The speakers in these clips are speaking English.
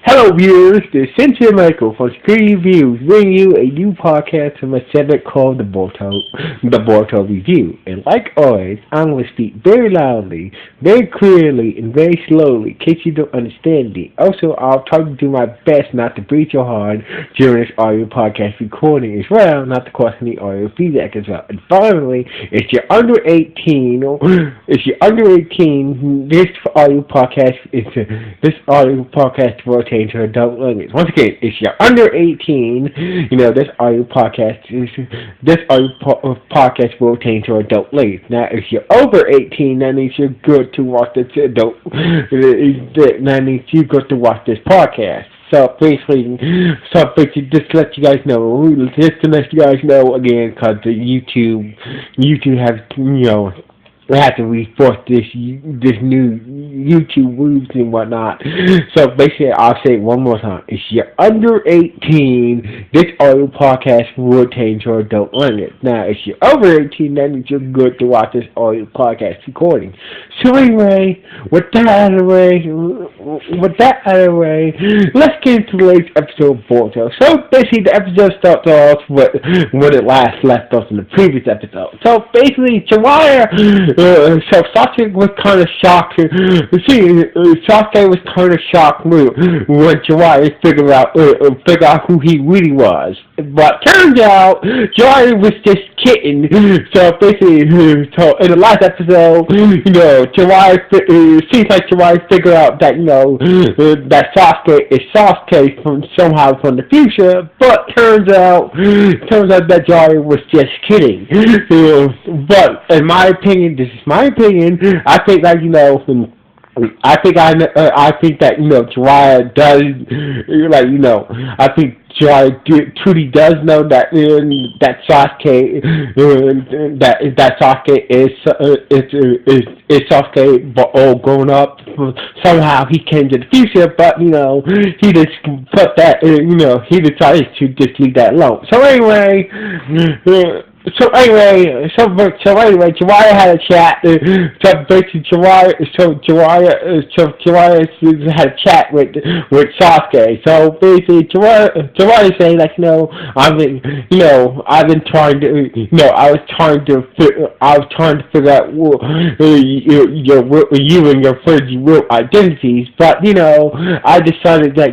Hello viewers, this is Cynthia Michael from Security Reviews, bringing you a new podcast from a segment called the Boruto Review. And like always, I'm going to speak very loudly, very clearly, and very slowly in case you don't understand me. Also, I'll try to do my best not to breathe so hard during this audio podcast recording as well, not to cause any audio feedback as well. And finally, if you're under 18, this audio podcast will pertain to adult language. Once again, if you're under 18, this audio podcast will pertain to adult language. Now, if you're over 18, that means you're good to watch this podcast. So basically, just to let you guys know, again, because the YouTube has, we have to reinforce this new YouTube rules and whatnot. So basically, I'll say it one more time. If you're under 18, this audio podcast will pertain to adult language. Now, if you're over 18, that means you're good to watch this audio podcast recording. So anyway, with that out of the way, let's get into today's episode of Boruto. So basically, the episode starts off with it last left off in the previous episode. So basically, Jiraiya. So Sasuke was kind of shocked. Sasuke was kind of shocked when Jiraiya figured out who he really was. But turns out Jiraiya was just kidding. So basically, in the last episode, it seems like Jiraiya figured out that that Sasuke is Sasuke from the future. But turns out that Jiraiya was just kidding. But in my opinion, this is my opinion. I think that Jiraiya does I think Jiraiya truly does know that Sasuke is Sasuke, but all grown up. Somehow he came to the future, but he just put that he decided to just leave that alone. So anyway. So anyway, Jiraiya had a chat. Jiraiya had a chat with Sasuke. So basically, Jiraiya saying like, I've been trying to, I was trying to figure out you and your friend's real identities, but I decided that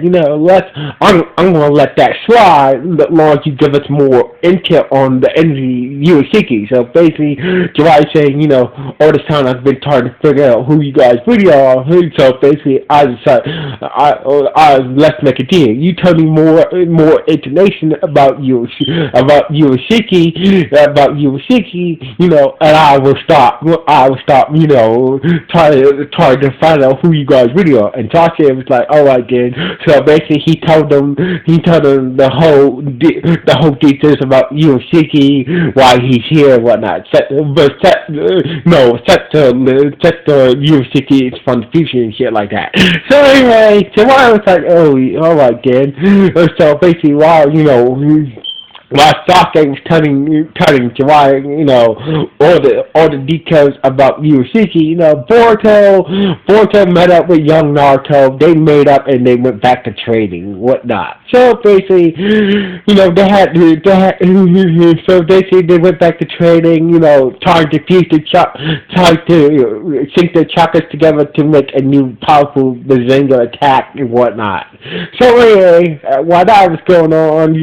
I'm gonna let that slide as long as you give us more intel on the energy. Yuashiki. So basically, Jiraiya saying, all this time I've been trying to figure out who you guys really are. So basically, I decided, let's make a deal. You tell me more information about Yuashiki, and I will stop, trying to find out who you guys really are. And Sasuke was like, all right then. So basically, he told them the whole details about Yuashiki, why he's here and whatnot. Set the Yuashiki is from the future and shit like that. So anyway, Jiraiya was like, oh, alright then. So basically, while Sasuke was telling Jiraiya, all the details about Yuashiki, Boruto met up with young Naruto. They made up and they went back to training, whatnot. So basically, they went back to training, trying to sync the chakras together to make a new powerful Bazinga attack and whatnot. So anyway, while that was going on,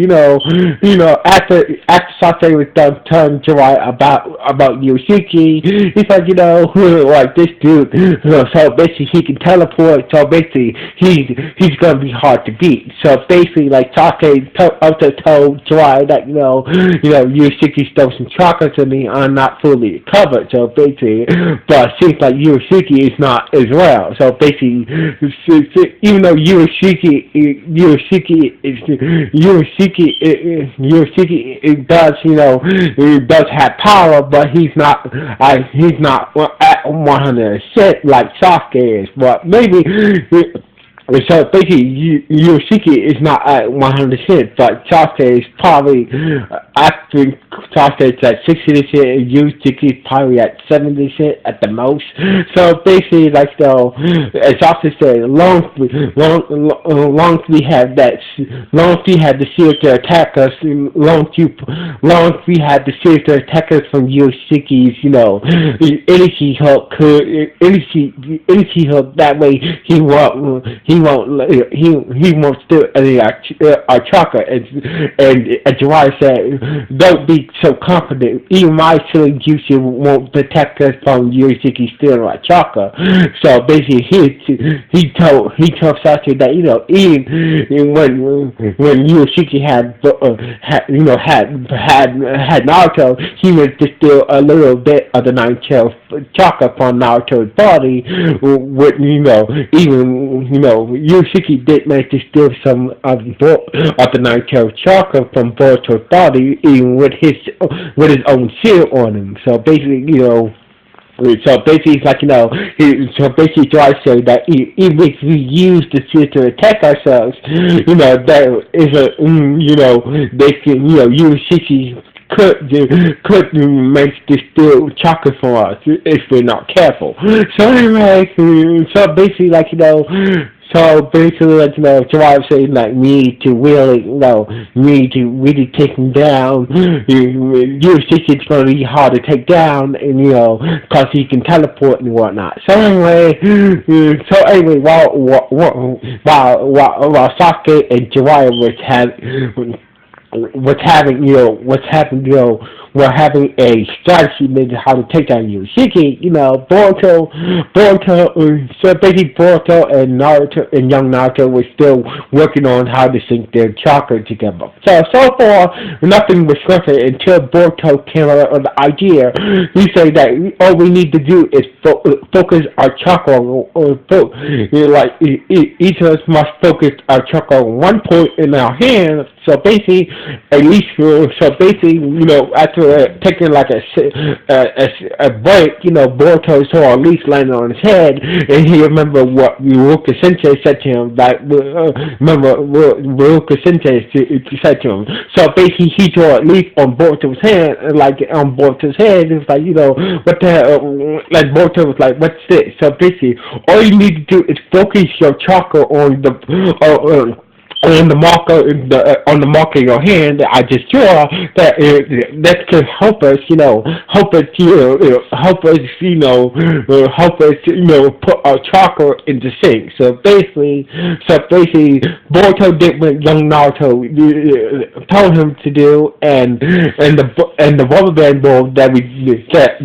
after Sasuke was done telling Jiraiya about Yuashiki, he's like, like this dude, so basically he can teleport, so basically he's gonna be hard to beat. So basically, like Sasuke also told Jiraiya that, Yuashiki stole some chakra to me, I'm not fully recovered, so basically, but it seems like Yuashiki is not as well. So basically, even though Yuashiki it does have power, but he's not at 100% like Sasuke is. But maybe So basically, Yoshiki is not at 100%, but Sasuke is probably after Sasuke's at 60% and Yusuke's probably at 70% at the most. So basically, like so, as Sasuke said, long as we have that, long as we have the shield to attack us, long as we have the shield to attack us from Yusuke's, energy hook could energy hook. That way, he won't steal any our chakra. And Jiraiya said, don't be so confident. Even my silly Jushin won't protect us from Yusuke stealing our chakra. So basically, he told Sasuke that even when Yusuke had Naruto, he was to steal a little bit of the nine tails chakra from Naruto's body. With even Yusuke did manage to steal some of the nine tails chakra from Boruto's body, even with his own shield on him. So basically, it's like, so basically Joy said that even if we use the shield to attack ourselves, that is they can, use Shishi could make this steal chakra from us if we're not careful. So anyway, so basically, like, Jiraiya saying like we need to really take him down. It's going to be hard to take down, and because he can teleport and whatnot. So anyway, while Sasuke and Jiraiya we're having a strategy maybe how to take down Yusuke. Boruto, so basically Boruto and Naruto and young Naruto were still working on how to sync their chakra together. So far, nothing was working until Boruto came up with the idea. He said that all we need to do is focus our chakra, each of us must focus our chakra on one point in our hand. So basically, after taking like a break, Boruto saw at least landing on his head, and he remembered what Ruka Sensei said to him. Remember what Ruka Sensei said to him. So basically, he saw at least on Boruto's hand, it was like, what the hell? Like Boruto was like, what's this? So basically, all you need to do is focus your chakra on the marker in your hand that I just draw, that can help us, put our chakra into sync. So basically, Boruto did what young Naruto told him to do, and the rubber band ball that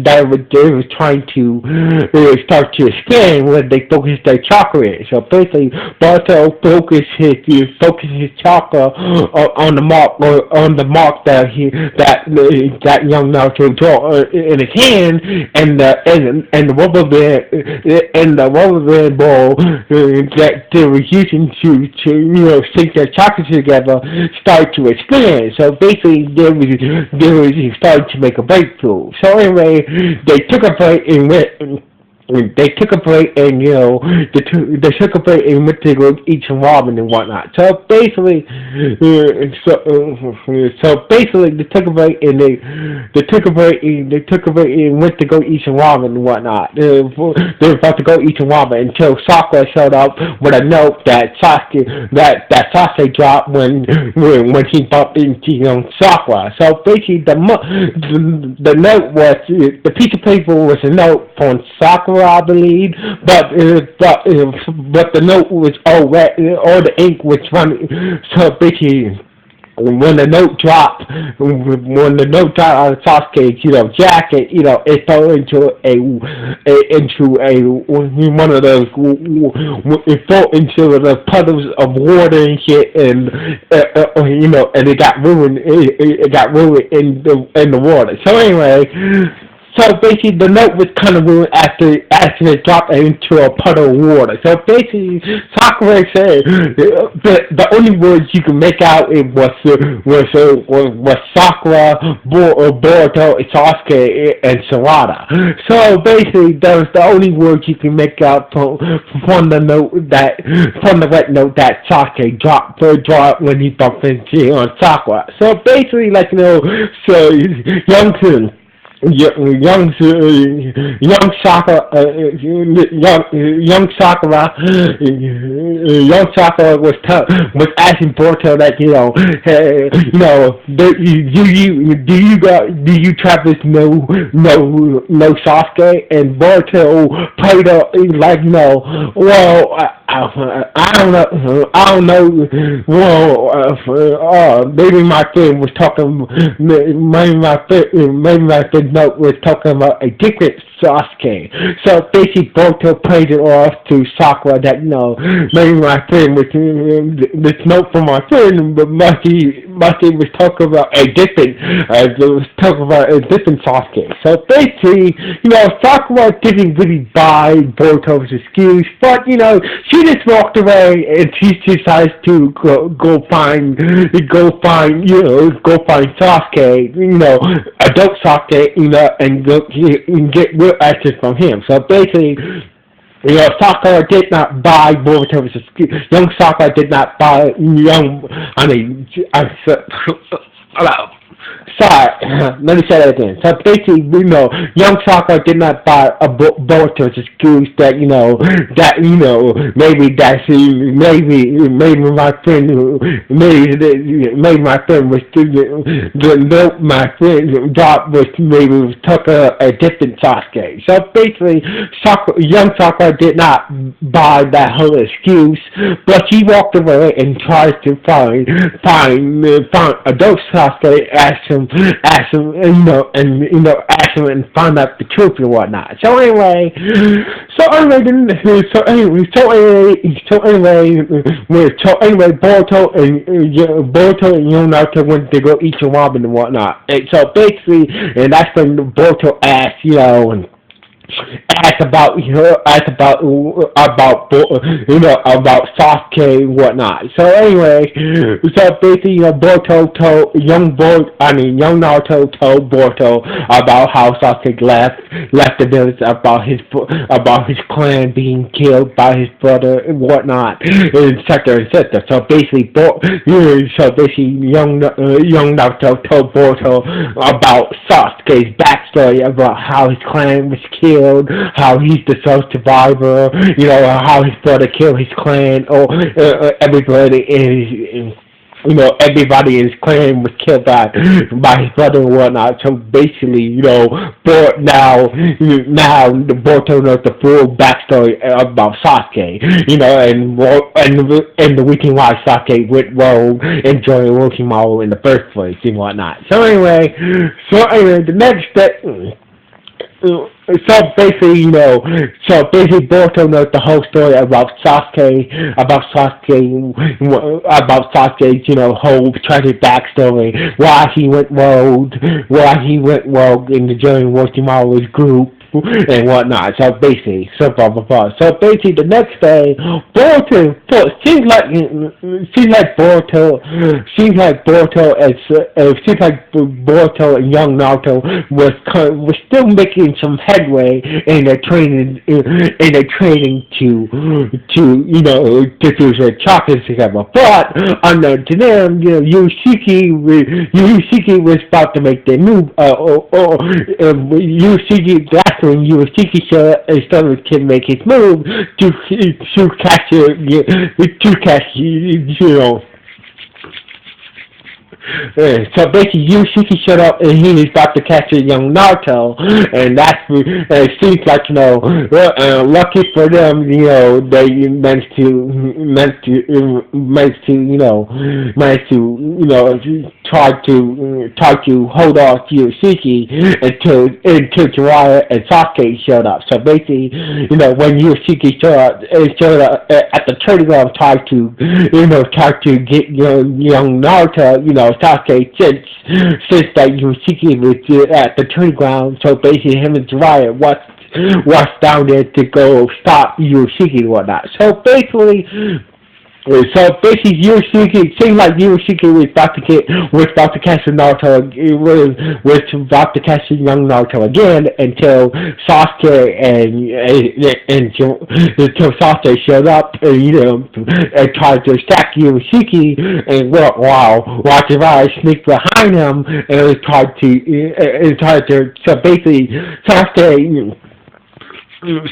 they were trying to start to expand when they focused their chakra in. So basically, Boruto focused his chakra on the mark that young Naruto draw in his hand, and the rubber band ball that they were using to sync their chakras together started to expand. So basically, they were starting to make a breakthrough. So anyway, they took a break and went. They took a break and they took a break and went to go eat some ramen and whatnot. So basically, they took a break and went to go eat some ramen and whatnot. They were about to go eat some ramen until Sakura showed up with a note that Sasuke dropped when he bumped into Sakura. So basically, the note was the piece of paper was a note from Sakura, I believe, but the note was all wet, all the ink was running. So basically, when the note dropped out of Sasuke's, jacket, it fell into it fell into the puddles of water and shit, and it got ruined. It got ruined in the water. So anyway. So basically, the note was kind of ruined after it dropped into a puddle of water. So basically, Sakura said the only words you can make out it was Sakura, Boruto, Sasuke, and Sarada. So basically, that was the only words you can make out from the note that from the red note that Sasuke dropped when he bumped into Sakura. So basically, like so young young Sakura, young Sakura was asking Boruto that hey, do you Travis know Sasuke? And Boruto played up like well. I don't know. Well, maybe my friend was talking. Maybe my friend note was talking about a different Sasuke. So basically, Boruto played it off to Sakura that maybe my friend was this note from my friend, but Maki was talking about a different. Sasuke. So basically, Sakura didn't really buy Boruto's excuse, but she just walked away and she decides to go find Sasuke, adult Sasuke, and get real action from him. So basically, Sakura did not buy Boruto's excuse. Young Sakura did not buy sorry, let me say that again. So basically, young Sakura did not buy a Boruto's excuse that maybe my friend was my friend job was took a different Sasuke. So basically, young Sakura did not buy that whole excuse, but she walked away and tried to find adult Sasuke, ask him, ask him and find out the truth and whatnot. So anyway, Boruto and Naruto went to go eat some ramen and whatnot. And so basically, and that's when Boruto asked, about Sasuke and whatnot. So anyway, so basically, Boruto told young Naruto told Boruto about how Sasuke left the village, about his clan being killed by his brother and whatnot, and etc. etc. So basically, young Naruto told Boruto about Sasuke's backstory, about how his clan was killed, how he's the sole survivor, how his brother killed his clan, or everybody in his clan was killed by his brother and whatnot. So basically, now the Boruto knows the full backstory about Sasuke, and the reason why Sasuke went rogue and joined Orochimaru in the first place and whatnot. So anyway, the next step. So basically, Boruto knows the whole story about Sasuke's, whole tragic backstory, why he went rogue in the joining Orochimaru's group and whatnot. So basically, blah blah blah. So basically, the next day, Boruto seems like Boruto and young Naruto was still making some headway in their training to do their chakras together. But unknown to them, Yushiki was about to make their move. Yushiki started to make his move to catch so basically, Yushiki showed up and he was about to catch a young Naruto, and it seems like lucky for them, they managed to try to hold off Yushiki until Jiraiya and Sasuke showed up. So basically, when Yushiki showed up at the training ground, tried to get young Naruto, Sasuke since that Yoshiki was at the training ground. So basically, him and Jiraiya was down there to go stop Yoshiki and whatnot. Yoshiki, it seemed like Yoshiki was about to catch Naruto, was about to catch young Naruto again until Sasuke until Sasuke showed up and tried to attack Yoshiki, and while Jiraiya sneaked behind him and tried to so basically Sasuke.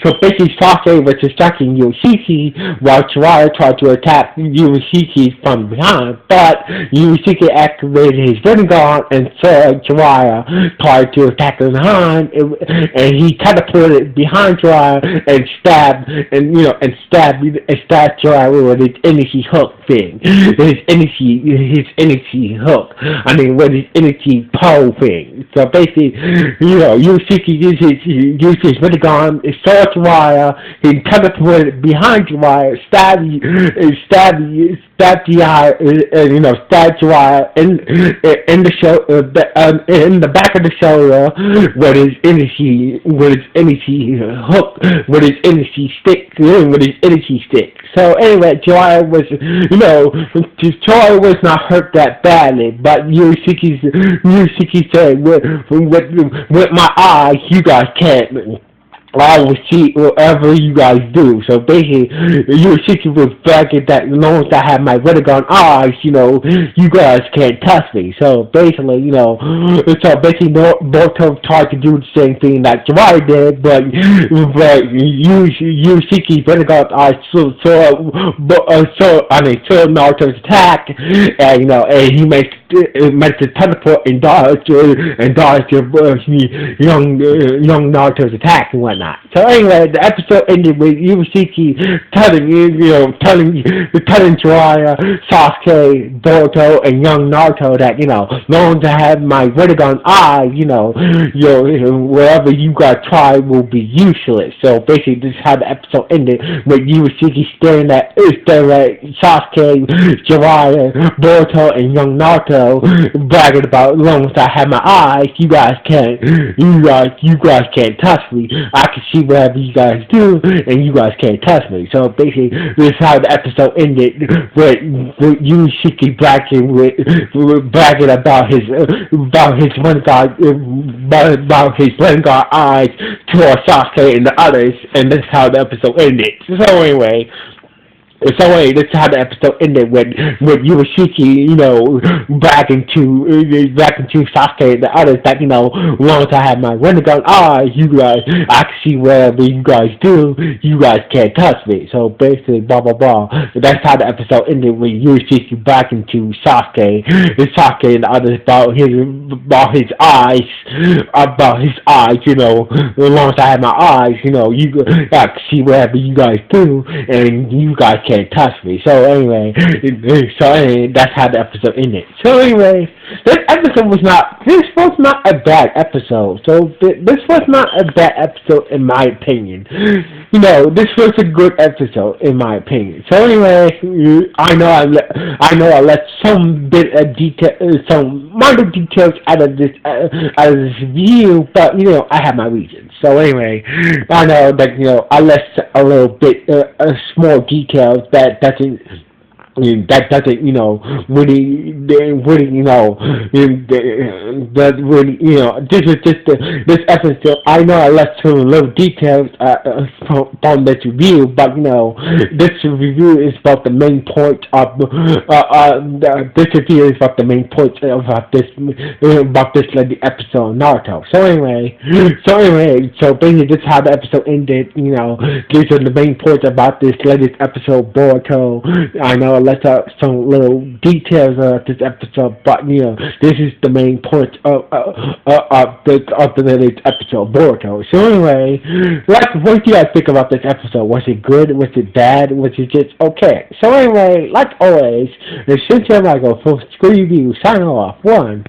So basically, Sasuke was attacking Yoshiki while Jiraiya tried to attack Yoshiki from behind, but Yoshiki activated his Rinnegan and so Jiraiya tried to attack him behind, and he catapulted behind Jiraiya and stabbed Jiraiya with his energy hook thing, his energy hook. I mean, with his energy pole thing. So basically, Yoshiki used his Rinnegan. Saw Jiraiya, he teleported behind Jiraiya, stabbed Jiraiya in the back of the shoulder with his energy hook, with his energy stick. So anyway, Jiraiya was not hurt that badly, but Yoshiki said, with my eyes, you guys can't. I will see whatever you guys do. So basically, Yoshiki was bragging that as long as I have my Rinnegan eyes, you guys can't touch me. So basically, Boruto tried to do the same thing that Jiraiya did, but Yoshiki's Rinnegan eyes saw Naruto's attack, and he makes the teleport and dodge young Naruto's attack and whatnot. So anyway, the episode ended with Yoshiki telling Jiraiya, Sasuke, Boruto, and young Naruto that long as I have my Rinnegan eye, whatever you guys try will be useless. So basically, this is how the episode ended with Yoshiki staring at Sasuke, Jiraiya, Boruto, and young Naruto bragging about as long as I have my eyes, you guys can't touch me. I can see whatever you guys do, and you guys can't touch me. So basically, this is how the episode ended with Yoshiki bragging about his Rinnegan eyes towards Sasuke and the others, and this is how the episode ended. So anyway, this is how the episode ended with Yoshiki, bragging to Sasuke and the others that, as long as I have my Rinnegan eyes, I can see whatever you guys do, you guys can't touch me. So basically, blah blah blah. That's how the episode ended with Yoshiki bragging to Sasuke and the others about his eyes, as long as I have my eyes, I can see whatever you guys do, and you guys can't touch me. So anyway, that's how the episode ended. So anyway, this was not a bad episode. So this was not a bad episode in my opinion. This was a good episode in my opinion. So anyway, I know I left some minor details out of this review, but I have my reasons. So anyway, I know that I left a little bit small details that doesn't really, this is just this episode. I know I left some little details from this review, but this review is about the main point of this review is about the main point about this episode of Naruto. So basically, this is how the episode ended. These are the main points about this latest episode, Boruto. I know I left out some little details of this episode, but this is the main point of the latest episode, Boruto. So anyway, what do you guys think about this episode? Was it good? Was it bad? Was it just okay? So anyway, like always, since I'm like a full screen review, sign off. 1,